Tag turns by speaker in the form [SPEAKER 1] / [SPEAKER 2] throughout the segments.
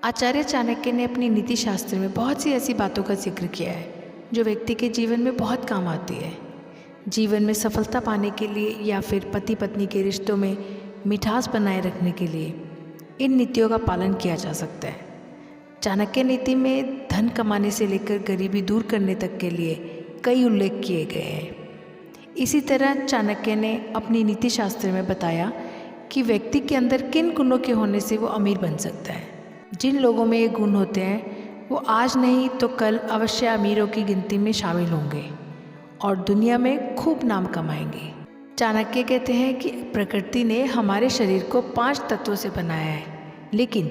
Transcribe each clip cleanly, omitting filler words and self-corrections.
[SPEAKER 1] आचार्य चाणक्य ने अपनी नीति शास्त्र में बहुत सी ऐसी बातों का जिक्र किया है जो व्यक्ति के जीवन में बहुत काम आती है। जीवन में सफलता पाने के लिए या फिर पति पत्नी के रिश्तों में मिठास बनाए रखने के लिए इन नीतियों का पालन किया जा सकता है। चाणक्य नीति में धन कमाने से लेकर गरीबी दूर करने तक के लिए कई उल्लेख किए गए हैं। इसी तरह चाणक्य ने अपनी नीति शास्त्र में बताया कि व्यक्ति के अंदर किन गुणों के होने से वो अमीर बन सकता है। जिन लोगों में ये गुण होते हैं वो आज नहीं तो कल अवश्य अमीरों की गिनती में शामिल होंगे और दुनिया में खूब नाम कमाएंगे। चाणक्य कहते हैं कि प्रकृति ने हमारे शरीर को 5 तत्वों से बनाया है, लेकिन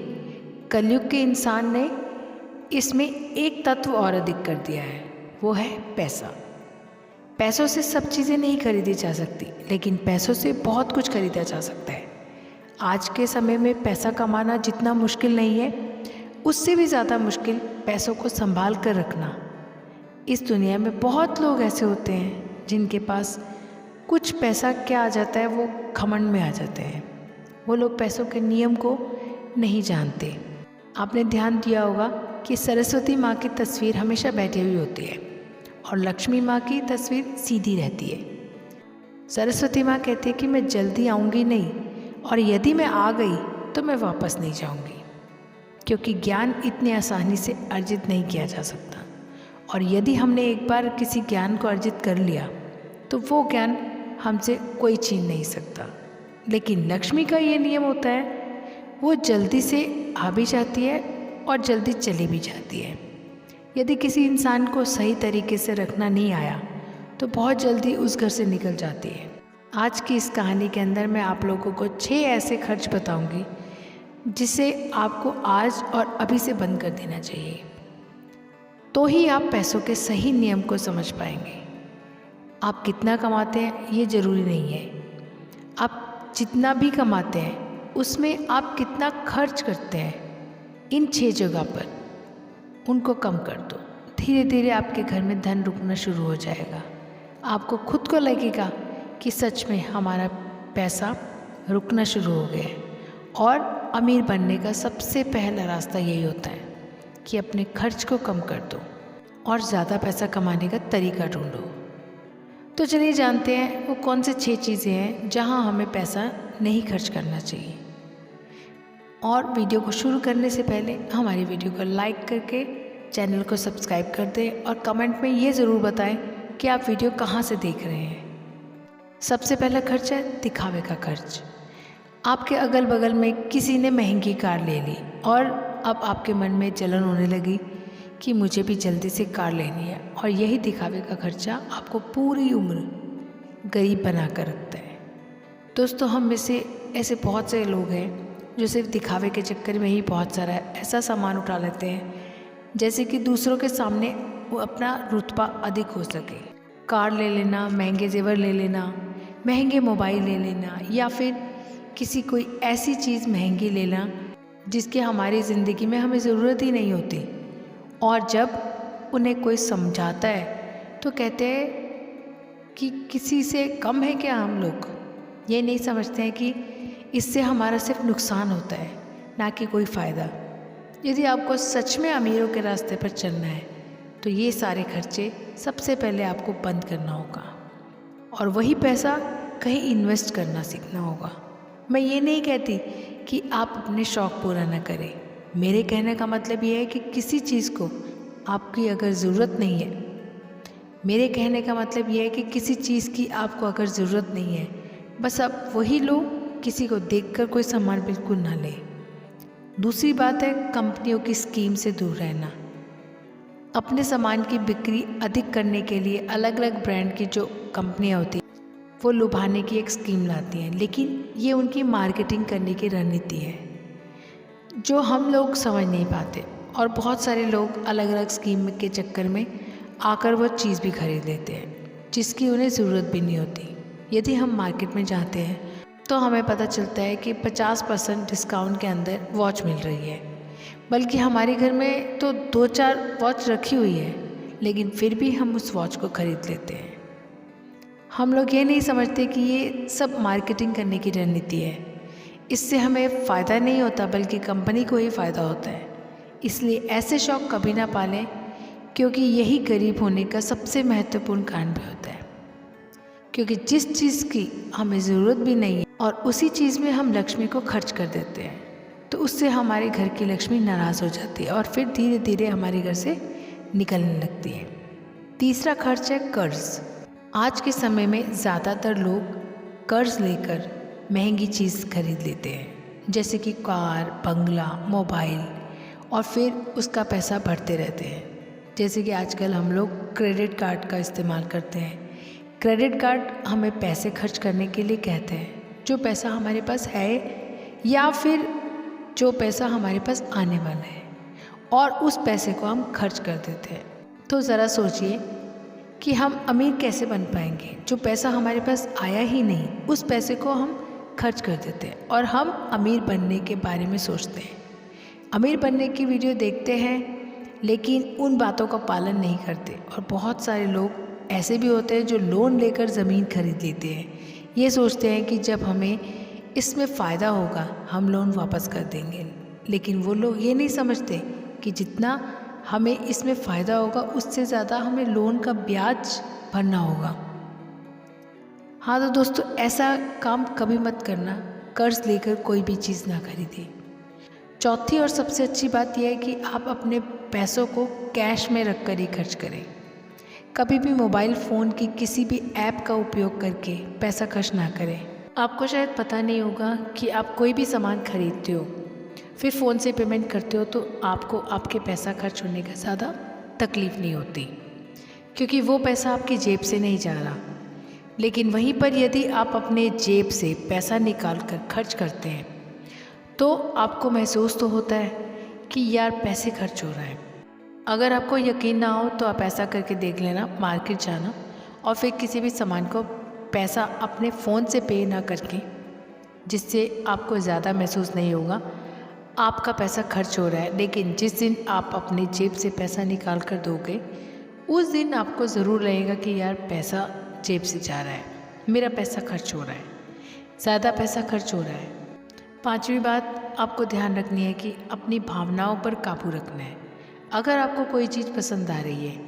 [SPEAKER 1] कलयुग के इंसान ने इसमें एक तत्व और अधिक कर दिया है, वो है पैसा। पैसों से सब चीज़ें नहीं खरीदी जा सकती, लेकिन पैसों से बहुत कुछ खरीदा जा सकता है। आज के समय में पैसा कमाना जितना मुश्किल नहीं है, उससे भी ज़्यादा मुश्किल पैसों को संभाल कर रखना। इस दुनिया में बहुत लोग ऐसे होते हैं जिनके पास कुछ पैसा क्या आ जाता है वो घमंड में आ जाते हैं। वो लोग पैसों के नियम को नहीं जानते। आपने ध्यान दिया होगा कि सरस्वती माँ की तस्वीर हमेशा बैठी हुई होती है और लक्ष्मी माँ की तस्वीर सीधी रहती है। सरस्वती माँ कहती है कि मैं जल्दी आऊँगी नहीं, और यदि मैं आ गई तो मैं वापस नहीं जाऊँगी, क्योंकि ज्ञान इतनी आसानी से अर्जित नहीं किया जा सकता। और यदि हमने एक बार किसी ज्ञान को अर्जित कर लिया तो वो ज्ञान हमसे कोई छीन नहीं सकता। लेकिन लक्ष्मी का ये नियम होता है, वो जल्दी से आ भी जाती है और जल्दी चली भी जाती है। यदि किसी इंसान को सही तरीके से रखना नहीं आया तो बहुत जल्दी उस घर से निकल जाती है। आज की इस कहानी के अंदर मैं आप लोगों को 6 ऐसे खर्च बताऊंगी जिसे आपको आज और अभी से बंद कर देना चाहिए, तो ही आप पैसों के सही नियम को समझ पाएंगे। आप कितना कमाते हैं ये ज़रूरी नहीं है, आप जितना भी कमाते हैं उसमें आप कितना खर्च करते हैं, इन 6 जगह पर उनको कम कर दो। धीरे धीरे आपके घर में धन रुकना शुरू हो जाएगा। आपको खुद को लगेगा कि सच में हमारा पैसा रुकना शुरू हो गया है। और अमीर बनने का सबसे पहला रास्ता यही होता है कि अपने खर्च को कम कर दो और ज़्यादा पैसा कमाने का तरीका ढूंढो। तो चलिए जानते हैं वो कौन से 6 चीज़ें हैं जहां हमें पैसा नहीं खर्च करना चाहिए। और वीडियो को शुरू करने से पहले हमारी वीडियो को लाइक करके चैनल को सब्सक्राइब कर दें और कमेंट में ये ज़रूर बताएं कि आप वीडियो कहाँ से देख रहे हैं। सबसे पहला खर्च है दिखावे का खर्च। आपके अगल बगल में किसी ने महंगी कार ले ली और अब आपके मन में जलन होने लगी कि मुझे भी जल्दी से कार लेनी है, और यही दिखावे का खर्चा आपको पूरी उम्र गरीब बना कर रखता है। दोस्तों, हम में से ऐसे बहुत से लोग हैं जो सिर्फ दिखावे के चक्कर में ही बहुत सारा ऐसा सामान उठा लेते हैं जैसे कि दूसरों के सामने वो अपना रुतबा अधिक हो सके। कार ले लेना, महंगे जेवर ले लेना, महंगे मोबाइल ले लेना, या फिर किसी कोई ऐसी चीज़ महंगी लेना जिसकी हमारी ज़िंदगी में हमें ज़रूरत ही नहीं होती। और जब उन्हें कोई समझाता है तो कहते हैं कि किसी से कम है क्या हम लोग। ये नहीं समझते हैं कि इससे हमारा सिर्फ नुकसान होता है, ना कि कोई फ़ायदा। यदि आपको सच में अमीरों के रास्ते पर चलना है तो ये सारे खर्चे सबसे पहले आपको बंद करना होगा और वही पैसा कहीं इन्वेस्ट करना सीखना होगा। मैं ये नहीं कहती कि आप अपने शौक़ पूरा ना करें। मेरे कहने का मतलब ये है कि किसी चीज़ को आपकी अगर ज़रूरत नहीं है, मेरे कहने का मतलब ये है कि किसी चीज़ की आपको अगर ज़रूरत नहीं है, बस आप वही लो, किसी को देखकर कोई सामान बिल्कुल ना ले। दूसरी बात है कंपनियों की स्कीम से दूर रहना। अपने सामान की बिक्री अधिक करने के लिए अलग अलग ब्रांड की जो कंपनियां होती हैं वो लुभाने की एक स्कीम लाती हैं, लेकिन ये उनकी मार्केटिंग करने की रणनीति है जो हम लोग समझ नहीं पाते। और बहुत सारे लोग अलग अलग स्कीम के चक्कर में आकर वो चीज़ भी खरीद लेते हैं जिसकी उन्हें ज़रूरत भी नहीं होती। यदि हम मार्केट में जाते हैं तो हमें पता चलता है कि 50% डिस्काउंट के अंदर वॉच मिल रही है, बल्कि हमारे घर में तो 2-4 वॉच रखी हुई है, लेकिन फिर भी हम उस वॉच को खरीद लेते हैं। हम लोग ये नहीं समझते कि ये सब मार्केटिंग करने की रणनीति है। इससे हमें फ़ायदा नहीं होता बल्कि कंपनी को ही फ़ायदा होता है। इसलिए ऐसे शौक कभी ना पालें, क्योंकि यही गरीब होने का सबसे महत्वपूर्ण कारण भी होता है। क्योंकि जिस चीज़ की हमें ज़रूरत भी नहीं है और उसी चीज़ में हम लक्ष्मी को खर्च कर देते हैं, तो उससे हमारे घर की लक्ष्मी नाराज़ हो जाती है और फिर धीरे धीरे हमारे घर से निकलने लगती है। तीसरा खर्च है कर्ज। आज के समय में ज़्यादातर लोग कर्ज लेकर महंगी चीज़ खरीद लेते हैं, जैसे कि कार, बंगला, मोबाइल, और फिर उसका पैसा भरते रहते हैं। जैसे कि आजकल हम लोग क्रेडिट कार्ड का इस्तेमाल करते हैं। क्रेडिट कार्ड हमें पैसे खर्च करने के लिए कहते हैं, जो पैसा हमारे पास है या फिर जो पैसा हमारे पास आने वाला है, और उस पैसे को हम खर्च कर देते हैं। तो ज़रा सोचिए कि हम अमीर कैसे बन पाएंगे। जो पैसा हमारे पास आया ही नहीं, उस पैसे को हम खर्च कर देते हैं और हम अमीर बनने के बारे में सोचते हैं। अमीर बनने की वीडियो देखते हैं, लेकिन उन बातों का पालन नहीं करते। और बहुत सारे लोग ऐसे भी होते हैं जो लोन लेकर ज़मीन खरीद लेते हैं। ये सोचते हैं कि जब हमें इसमें फ़ायदा होगा हम लोन वापस कर देंगे, लेकिन वो लोग ये नहीं समझते कि जितना हमें इसमें फ़ायदा होगा उससे ज़्यादा हमें लोन का ब्याज भरना होगा। हाँ तो दोस्तों, ऐसा काम कभी मत करना, कर्ज लेकर कोई भी चीज़ ना खरीदें। चौथी और सबसे अच्छी बात यह है कि आप अपने पैसों को कैश में रख कर ही खर्च करें। कभी भी मोबाइल फ़ोन की किसी भी ऐप का उपयोग करके पैसा खर्च ना करें। आपको शायद पता नहीं होगा कि आप कोई भी सामान खरीदते हो, फिर फ़ोन से पेमेंट करते हो, तो आपको आपके पैसा खर्च होने का ज़्यादा तकलीफ़ नहीं होती, क्योंकि वो पैसा आपकी जेब से नहीं जा रहा। लेकिन वहीं पर यदि आप अपने जेब से पैसा निकाल कर खर्च करते हैं, तो आपको महसूस तो होता है कि यार पैसे खर्च हो रहा है। अगर आपको यकीन ना हो तो आप ऐसा करके देख लेना, मार्केट जाना और फिर किसी भी सामान को पैसा अपने फ़ोन से पे ना करके, जिससे आपको ज़्यादा महसूस नहीं होगा आपका पैसा खर्च हो रहा है। लेकिन जिस दिन आप अपनी जेब से पैसा निकाल कर दोगे, उस दिन आपको ज़रूर लगेगा कि यार पैसा जेब से जा रहा है, मेरा पैसा खर्च हो रहा है, ज़्यादा पैसा खर्च हो रहा है। पांचवी बात आपको ध्यान रखनी है कि अपनी भावनाओं पर काबू रखना है। अगर आपको कोई चीज़ पसंद आ रही है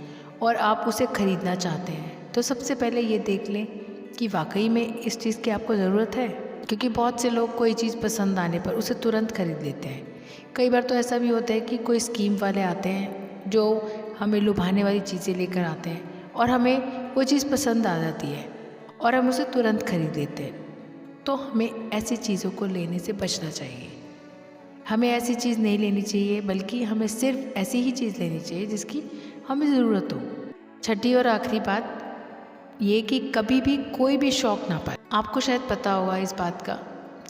[SPEAKER 1] और आप उसे ख़रीदना चाहते हैं, तो सबसे पहले ये देख लें कि वाकई में इस चीज़ की आपको ज़रूरत है। क्योंकि बहुत से लोग कोई चीज़ पसंद आने पर उसे तुरंत खरीद लेते हैं। कई बार तो ऐसा भी होता है कि कोई स्कीम वाले आते हैं जो हमें लुभाने वाली चीज़ें लेकर आते हैं और हमें वो चीज़ पसंद आ जाती है और हम उसे तुरंत खरीद लेते हैं। तो हमें ऐसी चीज़ों को लेने से बचना चाहिए। हमें ऐसी चीज़ नहीं लेनी चाहिए, बल्कि हमें सिर्फ ऐसी ही चीज़ लेनी चाहिए जिसकी हमें ज़रूरत हो। छठी और आखिरी बात ये कि कभी भी कोई भी शौक़ ना पाए। आपको शायद पता होगा इस बात का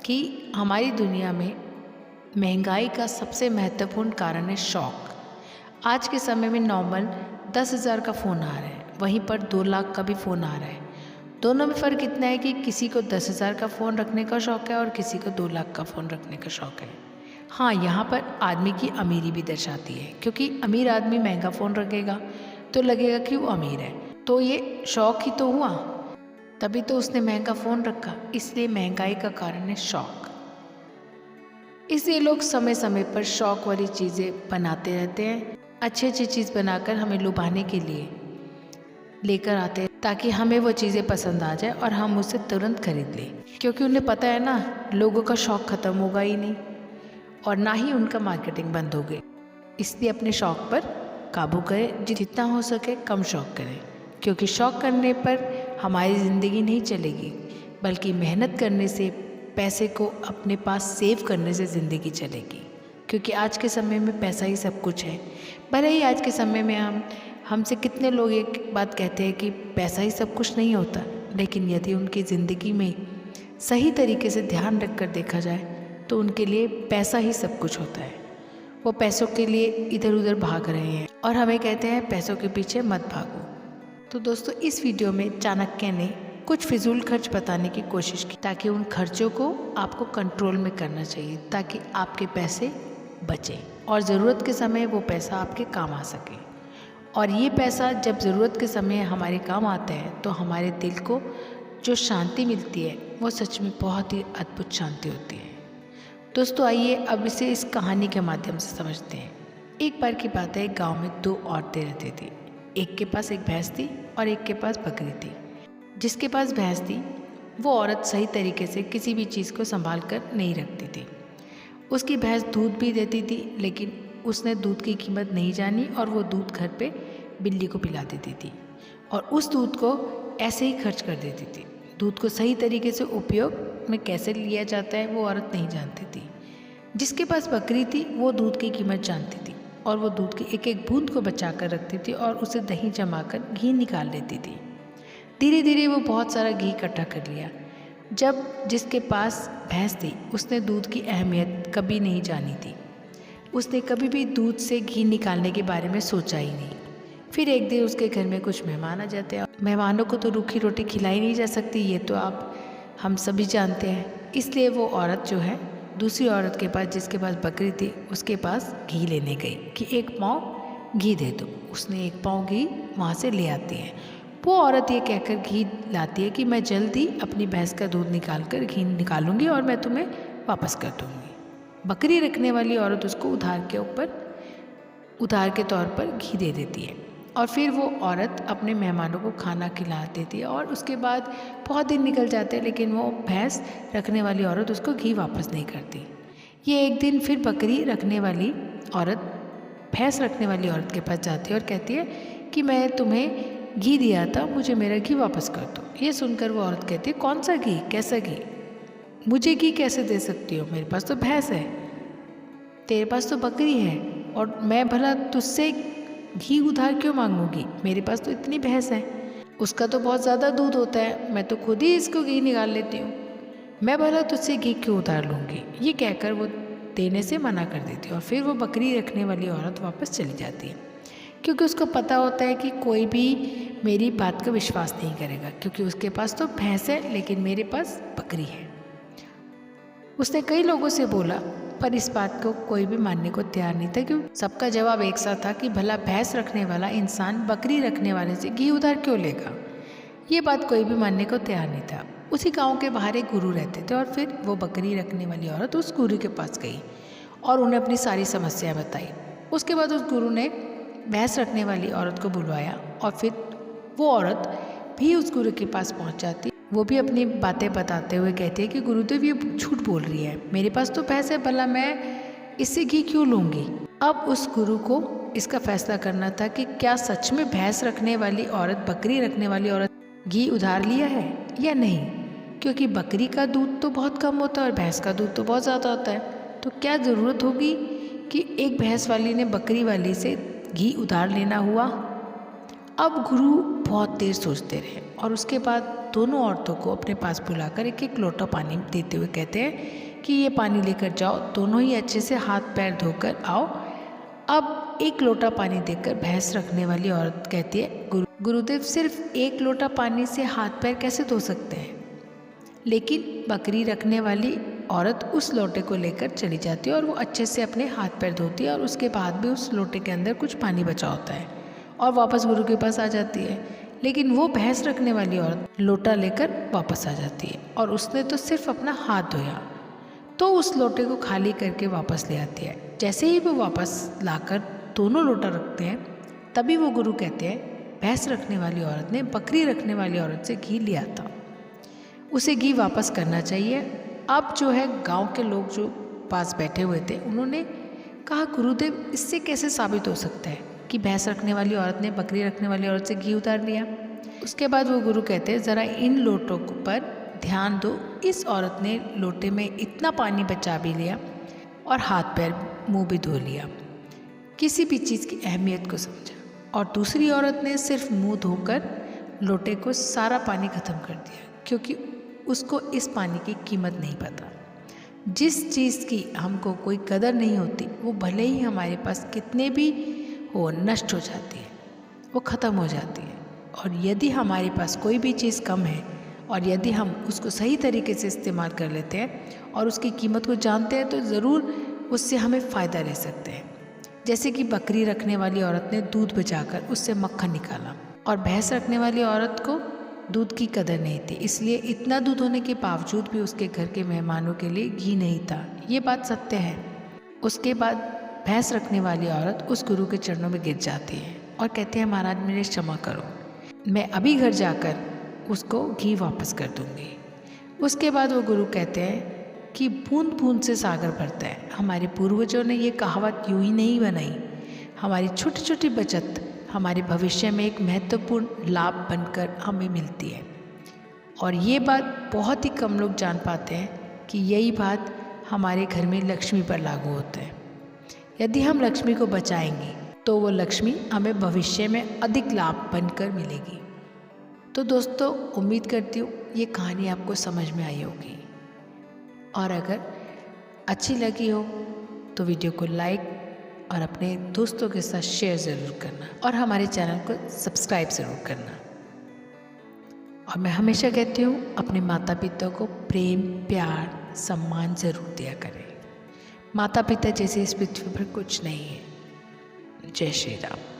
[SPEAKER 1] कि हमारी दुनिया में महंगाई का सबसे महत्वपूर्ण कारण है शौक़। आज के समय में नॉर्मल 10,000 का फ़ोन आ रहा है, वहीं पर 2 लाख का भी फ़ोन आ रहा है। दोनों में फ़र्क इतना है कि किसी को 10,000 का फ़ोन रखने का शौक़ है और किसी को 2 लाख का फ़ोन रखने का शौक़ है। हाँ, यहाँ पर आदमी की अमीरी भी दर्शाती है, क्योंकि अमीर आदमी महंगा फ़ोन रखेगा तो लगेगा कि वो अमीर है, तो ये शौक़ ही तो हुआ, तभी तो उसने महंगा फ़ोन रखा। इसलिए महंगाई का कारण है शौक़। इसलिए लोग समय समय पर शौक़ वाली चीज़ें बनाते रहते हैं, अच्छी अच्छी चीज़ बनाकर हमें लुभाने के लिए लेकर आते हैं, ताकि हमें वो चीज़ें पसंद आ जाए और हम उसे तुरंत खरीद लें। क्योंकि उन्हें पता है ना, लोगों का शौक़ ख़त्म होगा ही नहीं और ना ही उनका मार्केटिंग बंद होगी। इसलिए अपने शौक़ पर काबू करें, जितना हो सके कम शौक़ करें, क्योंकि शौक़ करने पर हमारी ज़िंदगी नहीं चलेगी, बल्कि मेहनत करने से, पैसे को अपने पास सेव करने से ज़िंदगी चलेगी। क्योंकि आज के समय में पैसा ही सब कुछ है। भले ही आज के समय में हमसे कितने लोग एक बात कहते हैं कि पैसा ही सब कुछ नहीं होता, लेकिन यदि उनकी ज़िंदगी में सही तरीके से ध्यान रख कर देखा जाए तो उनके लिए पैसा ही सब कुछ होता है। वो पैसों के लिए इधर उधर भाग रहे हैं और हमें कहते हैं पैसों के पीछे मत भागो। तो दोस्तों, इस वीडियो में चाणक्य ने कुछ फिजूल खर्च बताने की कोशिश की, ताकि उन खर्चों को आपको कंट्रोल में करना चाहिए, ताकि आपके पैसे बचें और ज़रूरत के समय वो पैसा आपके काम आ सके। और ये पैसा जब ज़रूरत के समय हमारे काम आता है तो हमारे दिल को जो शांति मिलती है वो सच में बहुत ही अद्भुत शांति होती है। दोस्तों, आइए अब इसे इस कहानी के माध्यम से समझते हैं। एक बार की बात है, एक गांव में दो औरतें रहती थी। एक के पास एक भैंस थी और एक के पास बकरी थी। जिसके पास भैंस थी वो औरत सही तरीके से किसी भी चीज़ को संभाल कर नहीं रखती थी। उसकी भैंस दूध भी देती थी, लेकिन उसने दूध की कीमत नहीं जानी और वो दूध घर पे बिल्ली को पिला देती थी और उस दूध को ऐसे ही खर्च कर देती थी। दूध को सही तरीके से उपयोग में कैसे लिया जाता है वो औरत नहीं जानती थी। जिसके पास बकरी थी वो दूध की कीमत जानती थी और वो दूध की एक एक बूंद को बचा कर रखती थी और उसे दही जमाकर घी निकाल लेती थी। धीरे धीरे वो बहुत सारा घी इकट्ठा कर लिया। जब जिसके पास भैंस थी उसने दूध की अहमियत कभी नहीं जानी थी। उसने कभी भी दूध से घी निकालने के बारे में सोचा ही नहीं। फिर एक दिन उसके घर में कुछ मेहमान आ जाते हैं। मेहमानों को तो रूखी रोटी खिलाई नहीं जा सकती, ये तो हम सभी जानते हैं। इसलिए वो औरत जो है दूसरी औरत के पास, जिसके पास बकरी थी, उसके पास घी लेने गई कि एक पाँव घी दे दो। उसने एक पाँव घी वहाँ से ले आती है। वो औरत ये कहकर घी लाती है कि मैं जल्दी अपनी भैंस का दूध निकाल कर घी निकालूंगी और मैं तुम्हें वापस कर दूँगी। बकरी रखने वाली औरत उसको उधार के तौर पर घी दे देती है और फिर वो औरत अपने मेहमानों को खाना खिला देती है और उसके बाद बहुत दिन निकल जाते हैं, लेकिन वो भैंस रखने वाली औरत उसको घी वापस नहीं करती। ये एक दिन फिर बकरी रखने वाली औरत भैंस रखने वाली औरत के पास जाती है और कहती है कि मैं तुम्हें घी दिया था, मुझे मेरा घी वापस कर दो। ये सुनकर वो औरत कहती है, कौन सा घी, कैसा घी, मुझे घी कैसे दे सकती हो, मेरे पास तो भैंस है, तेरे पास तो बकरी है और मैं भला तुझसे घी उधार क्यों मांगूंगी, मेरे पास तो इतनी भैंस है, उसका तो बहुत ज़्यादा दूध होता है, मैं तो खुद ही इसको घी निकाल लेती हूँ, मैं भला तुझसे घी क्यों उधार लूँगी। ये कहकर वो देने से मना कर देती है और फिर वो बकरी रखने वाली औरत वापस चली जाती है, क्योंकि उसको पता होता है कि कोई भी मेरी बात का विश्वास नहीं करेगा, क्योंकि उसके पास तो भैंस है लेकिन मेरे पास बकरी है। उसने कई लोगों से बोला पर इस बात को कोई भी मानने को तैयार नहीं था, क्योंकि सबका जवाब एक सा था कि भला भैंस रखने वाला इंसान बकरी रखने वाले से घी उधार क्यों लेगा। ये बात कोई भी मानने को तैयार नहीं था। उसी गांव के बाहर एक गुरु रहते थे और फिर वो बकरी रखने वाली औरत उस गुरु के पास गई और उन्हें अपनी सारी समस्याएं बताई। उसके बाद उस गुरु ने भैंस रखने वाली औरत को बुलवाया और फिर वो औरत भी उस गुरु के पास पहुंच जाती। वो भी अपनी बातें बताते हुए कहती है कि गुरुदेव ये झूठ बोल रही है, मेरे पास तो भैंस है, भला मैं इससे घी क्यों लूँगी। अब उस गुरु को इसका फैसला करना था कि क्या सच में भैंस रखने वाली औरत बकरी रखने वाली औरत घी उधार लिया है या नहीं, क्योंकि बकरी का दूध तो बहुत कम होता है और भैंस का दूध तो बहुत ज़्यादा होता है। तो क्या ज़रूरत होगी कि एक भैंस वाली ने बकरी वाली से घी उधार लेना हुआ। अब गुरु बहुत देर सोचते रहे और उसके बाद दोनों औरतों को अपने पास बुलाकर एक एक लोटा पानी देते हुए कहते हैं कि ये पानी लेकर जाओ, दोनों ही अच्छे से हाथ पैर धोकर आओ। अब एक लोटा पानी देकर भैंस रखने वाली औरत कहती है, गुरुदेव सिर्फ एक लोटा पानी से हाथ पैर कैसे धो सकते हैं। लेकिन बकरी रखने वाली औरत उस लोटे को लेकर चली जाती है और वो अच्छे से अपने हाथ पैर धोती है और उसके बाद भी उस लोटे के अंदर कुछ पानी बचा होता है और वापस गुरु के पास आ जाती है। लेकिन वो भैंस रखने वाली औरत लोटा लेकर वापस आ जाती है और उसने तो सिर्फ अपना हाथ धोया, तो उस लोटे को खाली करके वापस ले आती है। जैसे ही वो वापस लाकर दोनों लोटा रखते हैं तभी वो गुरु कहते हैं, भैंस रखने वाली औरत ने बकरी रखने वाली औरत से घी लिया था, उसे घी वापस करना चाहिए। अब जो है गांव के लोग जो पास बैठे हुए थे उन्होंने कहा, गुरुदेव इससे कैसे साबित हो सकता है कि भैंस रखने वाली औरत ने बकरी रखने वाली औरत से घी उतार लिया। उसके बाद वो गुरु कहते हैं, ज़रा इन लोटों पर ध्यान दो, इस औरत ने लोटे में इतना पानी बचा भी लिया और हाथ पैर मुंह भी धो लिया, किसी भी चीज़ की अहमियत को समझा, और दूसरी औरत ने सिर्फ मुंह धोकर लोटे को सारा पानी ख़त्म कर दिया, क्योंकि उसको इस पानी की कीमत नहीं पता। जिस चीज़ की हमको कोई कदर नहीं होती वो भले ही हमारे पास कितने भी हो नष्ट हो जाती है, वो ख़त्म हो जाती है। और यदि हमारे पास कोई भी चीज़ कम है और यदि हम उसको सही तरीके से इस्तेमाल कर लेते हैं और उसकी कीमत को जानते हैं तो ज़रूर उससे हमें फ़ायदा ले सकते हैं। जैसे कि बकरी रखने वाली औरत ने दूध बचाकर उससे मक्खन निकाला और भैंस रखने वाली औरत को दूध की कदर नहीं थी, इसलिए इतना दूध होने के बावजूद भी उसके घर के मेहमानों के लिए घी नहीं था। ये बात सत्य है। उसके बाद भैंस रखने वाली औरत उस गुरु के चरणों में गिर जाती है और कहती है महाराज मुझे क्षमा करो, मैं अभी घर जाकर उसको घी वापस कर दूंगी। उसके बाद वो गुरु कहते हैं कि बूंद बूंद से सागर भरता है। हमारे पूर्वजों ने ये कहावत यूं ही नहीं बनाई। हमारी छोटी छोटी बचत हमारे भविष्य में एक महत्वपूर्ण लाभ बनकर हमें मिलती है। और ये बात बहुत ही कम लोग जान पाते हैं कि यही बात हमारे घर में लक्ष्मी पर लागू होता है। यदि हम लक्ष्मी को बचाएंगे तो वो लक्ष्मी हमें भविष्य में अधिक लाभ बनकर मिलेगी। तो दोस्तों, उम्मीद करती हूँ ये कहानी आपको समझ में आई होगी, और अगर अच्छी लगी हो तो वीडियो को लाइक और अपने दोस्तों के साथ शेयर ज़रूर करना और हमारे चैनल को सब्सक्राइब ज़रूर करना। और मैं हमेशा कहती हूँ अपने माता पिता को प्रेम, प्यार, सम्मान ज़रूर दिया करें। माता पिता जैसे इस पृथ्वी पर कुछ नहीं है। जय श्री राम।